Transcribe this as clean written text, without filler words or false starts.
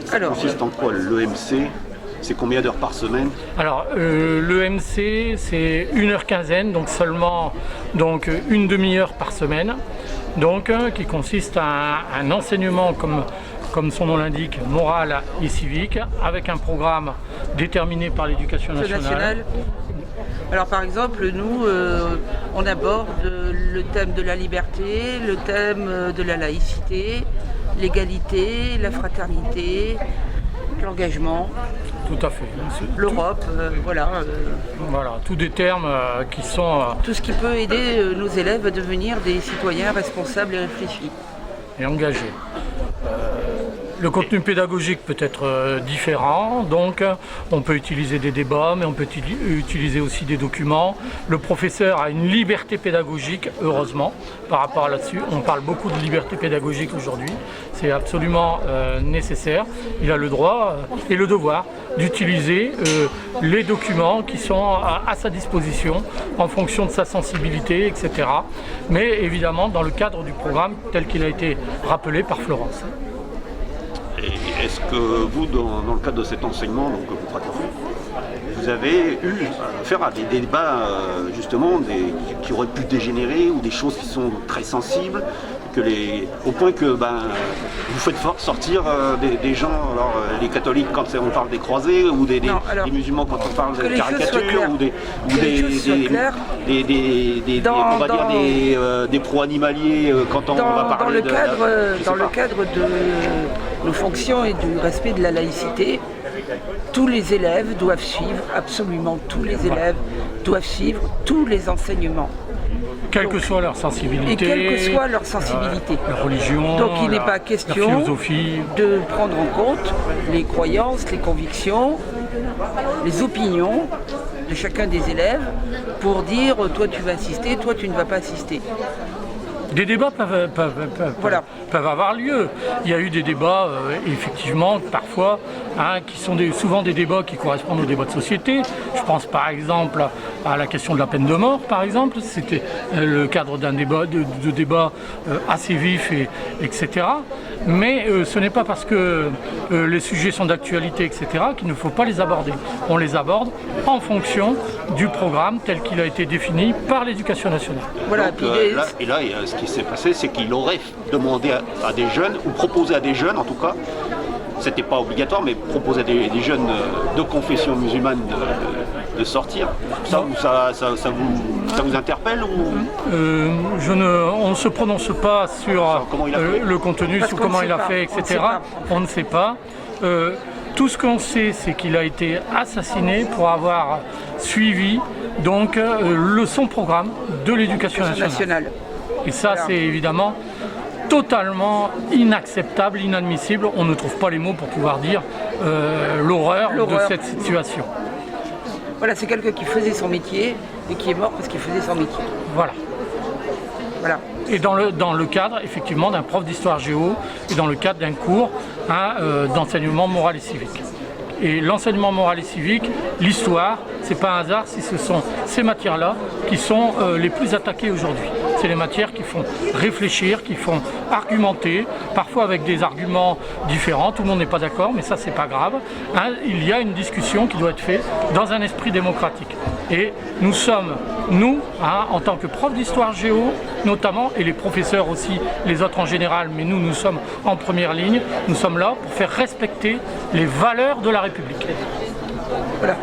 Ça consiste en quoi l'EMC? C'est combien d'heures par semaine? Alors, l'EMC, c'est 1h15, donc seulement une demi-heure par semaine, qui consiste à un enseignement, comme son nom l'indique, moral et civique, avec un programme déterminé par l'éducation nationale. Alors par exemple, nous, on aborde le thème de la liberté, le thème de la laïcité, l'égalité, la fraternité, l'engagement. Tout à fait. L'Europe, voilà. Voilà, tous des termes qui sont... Tout ce qui peut aider nos élèves à devenir des citoyens responsables et réfléchis. Et engagés. Le contenu pédagogique peut être différent, donc on peut utiliser des débats, mais on peut utiliser aussi des documents. Le professeur a une liberté pédagogique, heureusement, par rapport à là-dessus. On parle beaucoup de liberté pédagogique aujourd'hui, c'est absolument nécessaire. Il a le droit et le devoir d'utiliser les documents qui sont à sa disposition en fonction de sa sensibilité, etc. Mais évidemment dans le cadre du programme tel qu'il a été rappelé par Florence. Est-ce que vous, dans le cadre de cet enseignement que vous pratiquez, vous avez eu affaire à des débats justement qui auraient pu dégénérer ou des choses qui sont très sensibles, au point que vous faites sortir des gens, alors les catholiques quand on parle des croisés, ou des musulmans quand on parle de caricatures, ou des pro-animaliers quand on va parler dans le cadre de nos fonctions et du respect de la laïcité, tous les élèves doivent suivre, absolument tous les élèves doivent suivre tous les enseignements. Quelle que soit leur sensibilité. Et quelle que soit leur sensibilité. La religion, donc il n'est pas question de prendre en compte les croyances, les convictions, les opinions de chacun des élèves pour dire toi tu vas assister, toi tu ne vas pas assister. Des débats peuvent avoir lieu. Il y a eu des débats, effectivement, parfois, qui sont souvent des débats qui correspondent aux débats de société. Je pense par exemple à la question de la peine de mort, par exemple. C'était le cadre d'un débat, de débat assez vif, etc. Mais ce n'est pas parce que les sujets sont d'actualité, etc., qu'il ne faut pas les aborder. On les aborde en fonction du programme tel qu'il a été défini par l'éducation nationale. Voilà. Donc, là, ce qui s'est passé, c'est qu'il aurait demandé à des jeunes, ou proposé à des jeunes en tout cas, c'était pas obligatoire, mais proposé à des jeunes de confession musulmane de sortir. Ça vous interpelle ou... On ne se prononce pas sur le contenu, sur comment il a fait, etc. On ne sait pas. Tout ce qu'on sait, c'est qu'il a été assassiné pour avoir suivi son programme de l'éducation nationale. Et ça, c'est évidemment totalement inacceptable, inadmissible. On ne trouve pas les mots pour pouvoir dire l'horreur de cette situation. Voilà, c'est quelqu'un qui faisait son métier et qui est mort parce qu'il faisait son métier. Voilà. Voilà. Et dans le cadre, effectivement, d'un prof d'histoire géo et dans le cadre d'un cours d'enseignement moral et civique. Et l'enseignement moral et civique, l'histoire, c'est pas un hasard si ce sont ces matières-là qui sont les plus attaquées aujourd'hui. C'est les matières qui font réfléchir, qui font argumenter, parfois avec des arguments différents, tout le monde n'est pas d'accord, mais ça c'est pas grave. Il y a une discussion qui doit être faite dans un esprit démocratique. Et nous sommes, en tant que profs d'histoire géo, notamment, et les professeurs aussi, les autres en général, mais nous sommes en première ligne, nous sommes là pour faire respecter les valeurs de la République. Voilà.